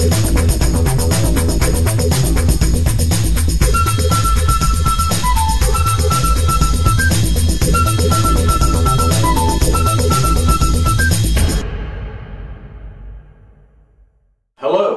Hello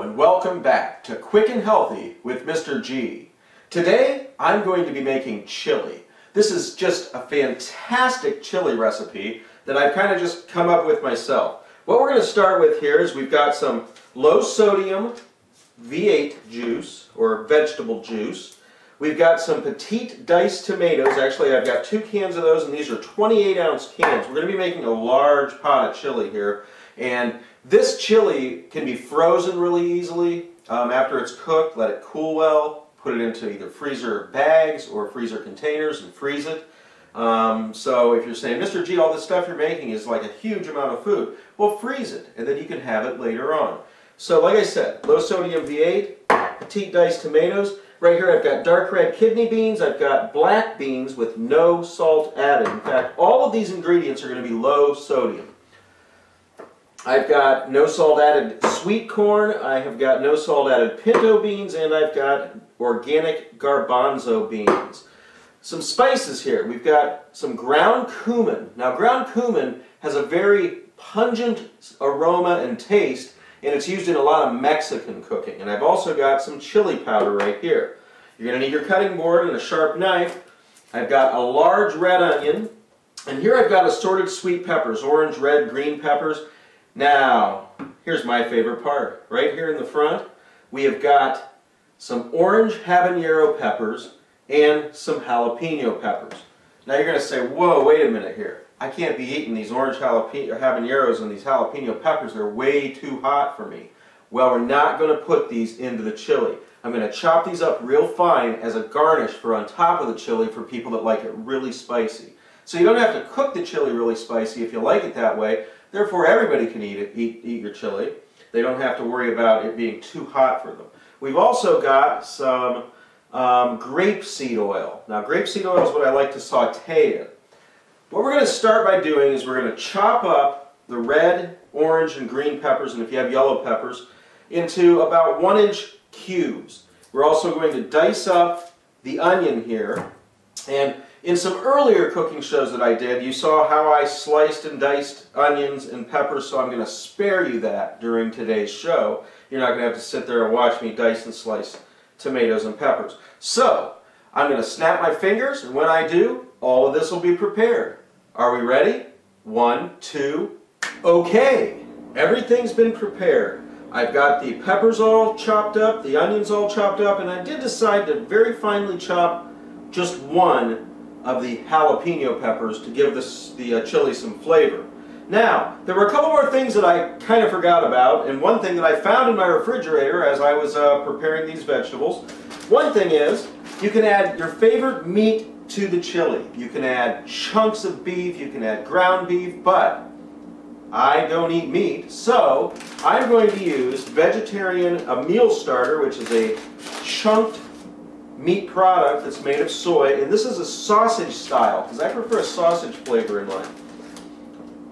and welcome back to Quick and Healthy with Mr. G. Today I'm going to be making chili. This is just a fantastic chili recipe that I've kind of just come up with myself. What we're going to start with here is we've got some low sodium V8 juice or vegetable juice. We've got some petite diced tomatoes. Actually, I've got 2 cans of those, and these are 28-ounce cans. We're going to be making a large pot of chili here, and this chili can be frozen really easily after it's cooked. Let it cool well, put it into either freezer bags or freezer containers and freeze it. So if you're saying, Mr. G, all this stuff you're making is like a huge amount of food, well, freeze it, and then you can have it later on. So like I said, low sodium V8, petite diced tomatoes. Right here I've got dark red kidney beans, I've got black beans with no salt added. In fact, all of these ingredients are going to be low sodium. I've got no salt added sweet corn, I have got no salt added pinto beans, and I've got organic garbanzo beans. Some spices here. We've got some ground cumin. Now ground cumin has a very pungent aroma and taste, and it's used in a lot of Mexican cooking. And I've also got some chili powder right here. You're going to need your cutting board and a sharp knife. I've got a large red onion, and here I've got assorted sweet peppers, orange, red, green peppers. Now, here's my favorite part. Right here in the front, we have got some orange habanero peppers and some jalapeno peppers. Now you're going to say, whoa, wait a minute here. I can't be eating these orange habaneros and these jalapeno peppers. They're way too hot for me. Well, we're not going to put these into the chili. I'm going to chop these up real fine as a garnish for on top of the chili for people that like it really spicy. So you don't have to cook the chili really spicy if you like it that way. Therefore, everybody can eat your chili. They don't have to worry about it being too hot for them. We've also got some grapeseed oil. Now, grapeseed oil is what I like to saute in. What we're going to start by doing is we're going to chop up the red, orange, and green peppers, and if you have yellow peppers, into about 1-inch cubes. We're also going to dice up the onion here. And in some earlier cooking shows that I did, you saw how I sliced and diced onions and peppers, so I'm going to spare you that during today's show. You're not going to have to sit there and watch me dice and slice tomatoes and peppers. So, I'm going to snap my fingers, and when I do, all of this will be prepared. Are we ready? 1, 2, okay! Everything's been prepared. I've got the peppers all chopped up, the onions all chopped up, and I did decide to very finely chop just one of the jalapeno peppers to give the chili some flavor. Now, there were a couple more things that I kind of forgot about, and one thing that I found in my refrigerator as I was preparing these vegetables. One thing is, you can add your favorite meat to the chili. You can add chunks of beef, you can add ground beef, but I don't eat meat, so I'm going to use a meal starter, which is a chunked meat product that's made of soy, and this is a sausage style, because I prefer a sausage flavor in mine.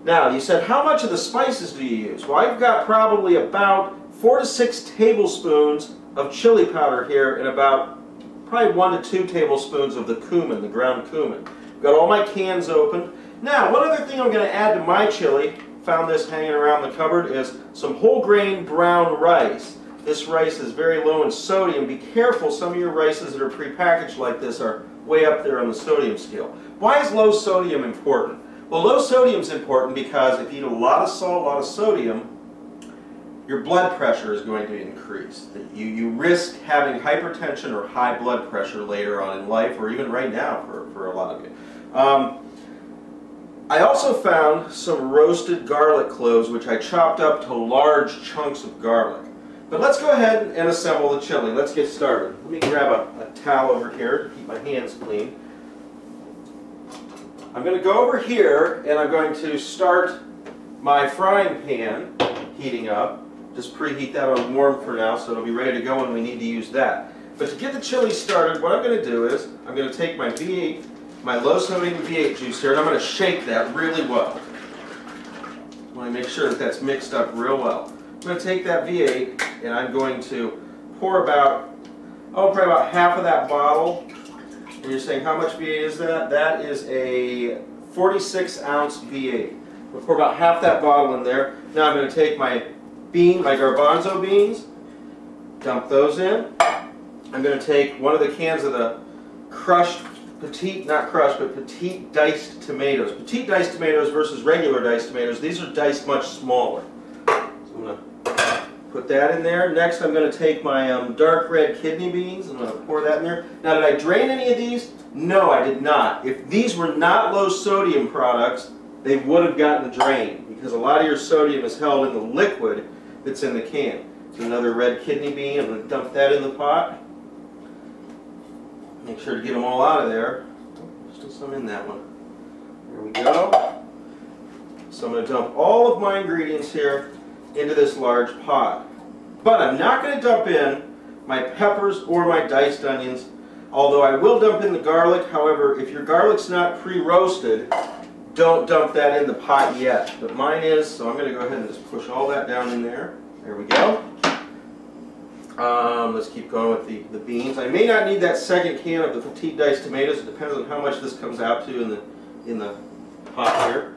Now, you said, how much of the spices do you use? Well, I've got probably about 4 to 6 tablespoons of chili powder here, and about probably 1 to 2 tablespoons of the cumin, the ground cumin. Got all my cans open. Now, one other thing I'm going to add to my chili, found this hanging around the cupboard, is some whole grain brown rice. This rice is very low in sodium. Be careful, some of your rices that are prepackaged like this are way up there on the sodium scale. Why is low sodium important? Well, low sodium is important because if you eat a lot of salt, a lot of sodium, your blood pressure is going to increase. You risk having hypertension or high blood pressure later on in life, or even right now for a lot of you. I also found some roasted garlic cloves, which I chopped up to large chunks of garlic. But let's go ahead and assemble the chili. Let's get started. Let me grab a towel over here to keep my hands clean. I'm going to go over here and I'm going to start my frying pan heating up. Just preheat that on warm for now so it'll be ready to go when we need to use that. But to get the chili started, what I'm going to do is I'm going to take my V8, my low sodium V8 juice here, and I'm going to shake that really well. I want to make sure that that's mixed up real well. going to take that V8 and I'm going to pour about, probably about half of that bottle. And you're saying, how much V8 is that? That is a 46-ounce V8. We'll pour about half that bottle in there. Now I'm going to take my garbanzo beans, dump those in. I'm going to take one of the cans of the crushed, not crushed, but petite diced tomatoes. Petite diced tomatoes versus regular diced tomatoes. These are diced much smaller. So I'm going to put that in there. Next I'm going to take my dark red kidney beans. I'm going to pour that in there. Now, did I drain any of these? No, I did not. If these were not low sodium products, they would have gotten drained, because a lot of your sodium is held in the liquid that's in the can. So another red kidney bean, I'm going to dump that in the pot. Make sure to get them all out of there. Still some in that one. There we go. So I'm going to dump all of my ingredients here into this large pot. But I'm not going to dump in my peppers or my diced onions, although I will dump in the garlic. However, if your garlic's not pre-roasted, don't dump that in the pot yet. But mine is, so I'm going to go ahead and just push all that down in there. There we go. Let's keep going with the beans. I may not need that second can of the petite diced tomatoes. It depends on how much this comes out to in the pot here.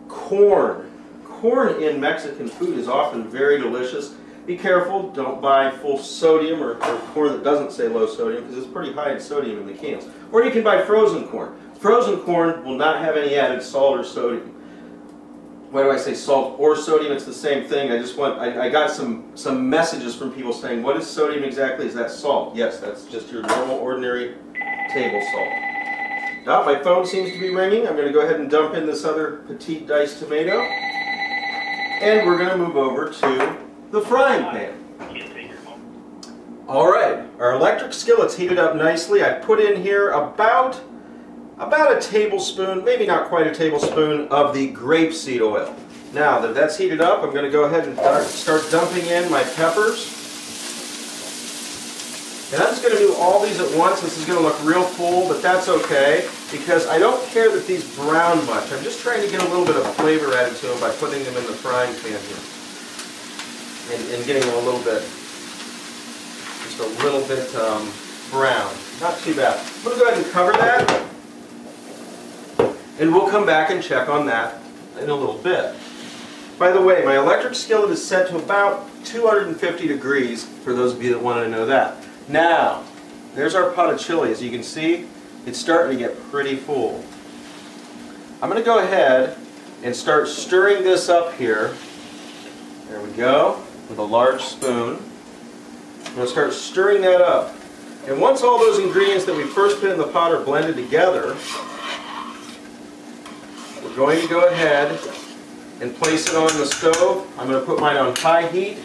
Corn. Corn in Mexican food is often very delicious. Be careful, don't buy full sodium or corn that doesn't say low sodium, because it's pretty high in sodium in the cans. Or you can buy frozen corn. Frozen corn will not have any added salt or sodium. Why do I say salt or sodium? It's the same thing. I got some messages from people saying, what is sodium exactly? Is that salt? Yes, that's just your normal, ordinary table salt. Now, my phone seems to be ringing. I'm going to go ahead and dump in this other petite diced tomato. And we're going to move over to the frying pan. Alright, our electric skillet's heated up nicely. I put in here about a tablespoon, maybe not quite a tablespoon, of the grapeseed oil. Now that that's heated up, I'm going to go ahead and start dumping in my peppers. And I'm just going to do all these at once. This is going to look real full, but that's okay, because I don't care that these brown much. I'm just trying to get a little bit of flavor added to them by putting them in the frying pan here. And getting them a little bit, just a little bit brown. Not too bad. I'm going to go ahead and cover that. And we'll come back and check on that in a little bit. By the way, my electric skillet is set to about 250 degrees, for those of you that wanted to know that. Now, there's our pot of chili. As you can see, it's starting to get pretty full. I'm going to go ahead and start stirring this up here. There we go, with a large spoon. I'm going to start stirring that up. And once all those ingredients that we first put in the pot are blended together, we're going to go ahead and place it on the stove. I'm going to put mine on high heat,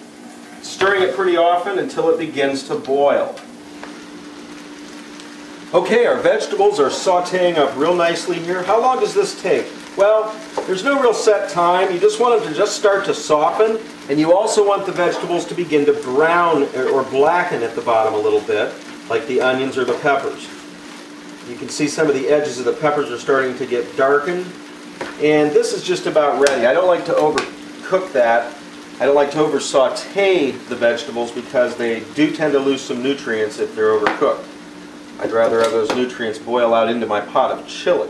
stirring it pretty often until it begins to boil. Okay, our vegetables are sautéing up real nicely here. How long does this take? Well, there's no real set time. You just want them to just start to soften, and you also want the vegetables to begin to brown or blacken at the bottom a little bit, like the onions or the peppers. You can see some of the edges of the peppers are starting to get darkened. And this is just about ready. I don't like to overcook that. I don't like to over saute the vegetables, because they do tend to lose some nutrients if they're overcooked. I'd rather have those nutrients boil out into my pot of chili.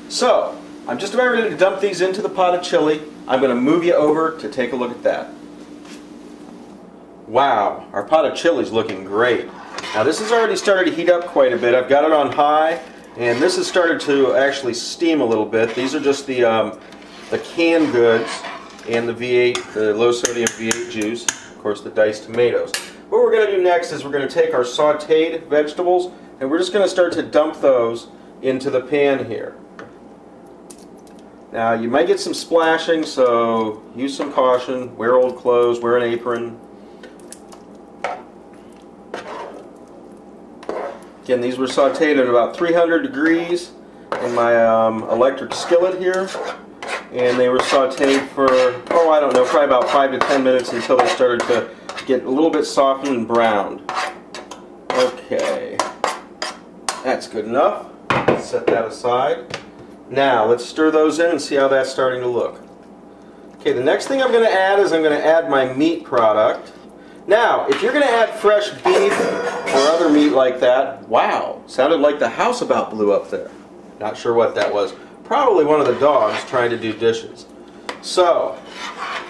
So, I'm just about ready to dump these into the pot of chili. I'm going to move you over to take a look at that. Wow, our pot of chili is looking great. Now this has already started to heat up quite a bit. I've got it on high. And this has started to actually steam a little bit. These are just the canned goods and the V8, the low sodium V8 juice, of course the diced tomatoes. What we're going to do next is we're going to take our sautéed vegetables and we're just going to start to dump those into the pan here. Now you might get some splashing, so use some caution, wear old clothes, wear an apron. Again, these were sautéed at about 300 degrees in my electric skillet here. And they were sautéed for, oh, I don't know, probably about 5 to 10 minutes until they started to get a little bit softened and browned. Okay, that's good enough. Let's set that aside. Now, let's stir those in and see how that's starting to look. Okay, the next thing I'm going to add is I'm going to add my meat product. Now, if you're going to add fresh beef or other meat like that, wow, sounded like the house about blew up there. Not sure what that was. Probably one of the dogs trying to do dishes. So,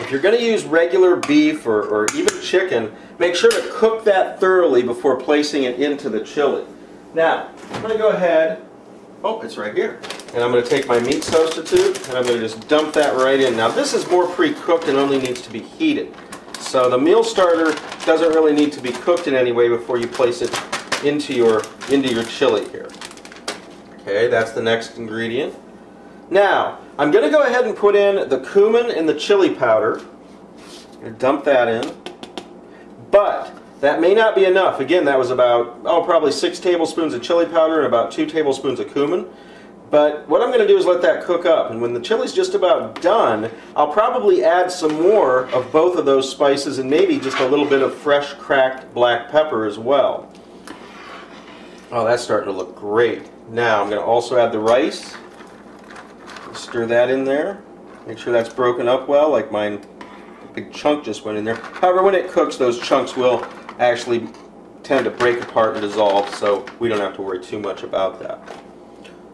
if you're going to use regular beef or even chicken, make sure to cook that thoroughly before placing it into the chili. Now, I'm going to go ahead, oh, it's right here. And I'm going to take my meat substitute and I'm going to just dump that right in. Now, this is more pre-cooked and only needs to be heated. So the meal starter doesn't really need to be cooked in any way before you place it into your chili here. Okay, that's the next ingredient. Now, I'm going to go ahead and put in the cumin and the chili powder. I'm going to dump that in. But that may not be enough. Again, that was about, probably 6 tablespoons of chili powder and about 2 tablespoons of cumin. But what I'm going to do is let that cook up. And when the chili's just about done, I'll probably add some more of both of those spices and maybe just a little bit of fresh cracked black pepper as well. Oh, that's starting to look great. Now I'm going to also add the rice. Stir that in there. Make sure that's broken up well, like mine. A big chunk just went in there. However, when it cooks, those chunks will actually tend to break apart and dissolve, so we don't have to worry too much about that.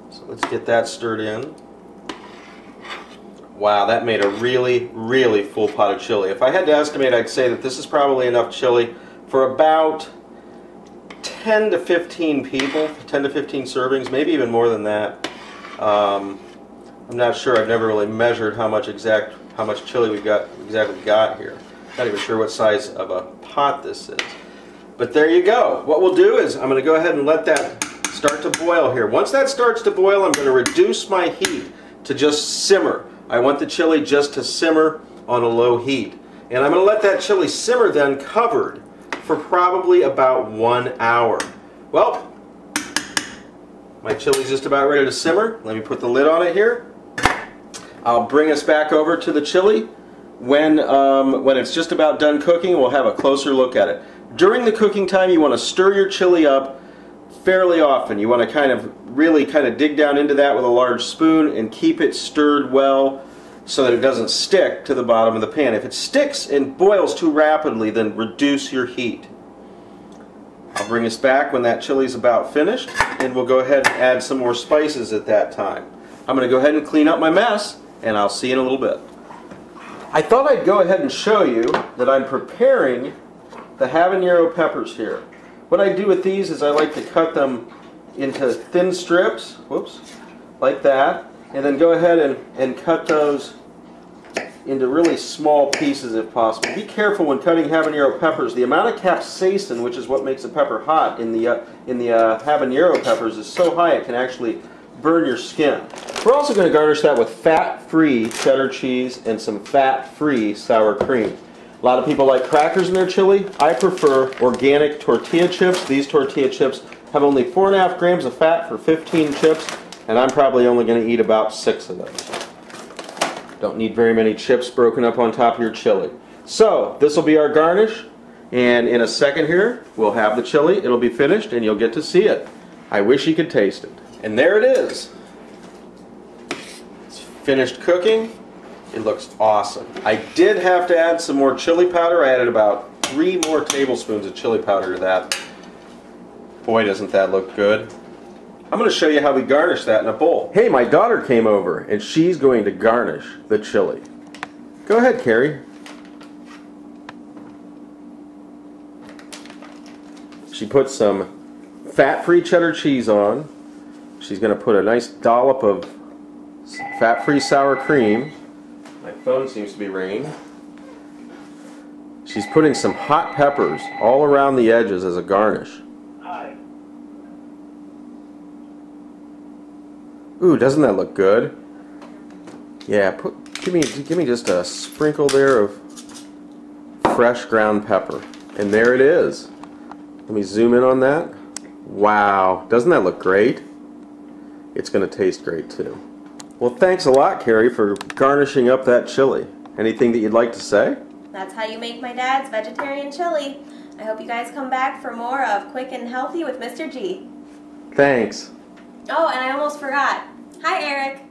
So let's get that stirred in. Wow, that made a really, really full pot of chili. If I had to estimate, I'd say that this is probably enough chili for about 10 to 15 people, 10 to 15 servings, maybe even more than that. I'm not sure. I've never really measured how much chili we've exactly got here. Not even sure what size of a pot this is. But there you go. What we'll do is I'm going to go ahead and let that start to boil here. Once that starts to boil, I'm going to reduce my heat to just simmer. I want the chili just to simmer on a low heat. And I'm going to let that chili simmer then covered for probably about 1 hour. Well, my chili's just about ready to simmer. Let me put the lid on it here. I'll bring us back over to the chili. When it's just about done cooking, we'll have a closer look at it. During the cooking time, you want to stir your chili up fairly often. You want to really dig down into that with a large spoon and keep it stirred well so that it doesn't stick to the bottom of the pan. If it sticks and boils too rapidly, then reduce your heat. I'll bring us back when that chili's about finished, and we'll go ahead and add some more spices at that time. I'm going to go ahead and clean up my mess, and I'll see you in a little bit. I thought I'd go ahead and show you that I'm preparing the habanero peppers here. What I do with these is I like to cut them into thin strips, like that, and then go ahead and cut those into really small pieces if possible. Be careful when cutting habanero peppers. The amount of capsaicin, which is what makes a pepper hot in the habanero peppers, is so high it can actually burn your skin. We're also going to garnish that with fat-free cheddar cheese and some fat-free sour cream. A lot of people like crackers in their chili. I prefer organic tortilla chips. These tortilla chips have only 4.5 grams of fat for 15 chips, and I'm probably only going to eat about 6 of those. Don't need very many chips broken up on top of your chili. So, this will be our garnish, and in a second here, we'll have the chili. It'll be finished, and you'll get to see it. I wish you could taste it. And there it is. It's finished cooking. It looks awesome. I did have to add some more chili powder. I added about 3 more tablespoons of chili powder to that. Boy, doesn't that look good. I'm going to show you how we garnish that in a bowl. Hey, my daughter came over, and she's going to garnish the chili. Go ahead, Carrie. She put some fat-free cheddar cheese on. She's going to put a nice dollop of fat-free sour cream. My phone seems to be ringing. She's putting some hot peppers all around the edges as a garnish. Ooh, doesn't that look good? Yeah, give me just a sprinkle there of fresh ground pepper. And there it is. Let me zoom in on that. Wow, doesn't that look great? It's going to taste great too. Well, thanks a lot, Carrie, for garnishing up that chili. Anything that you'd like to say? That's how you make my dad's vegetarian chili. I hope you guys come back for more of Quick and Healthy with Mr. G. Thanks. Oh, and I almost forgot. Hi, Eric.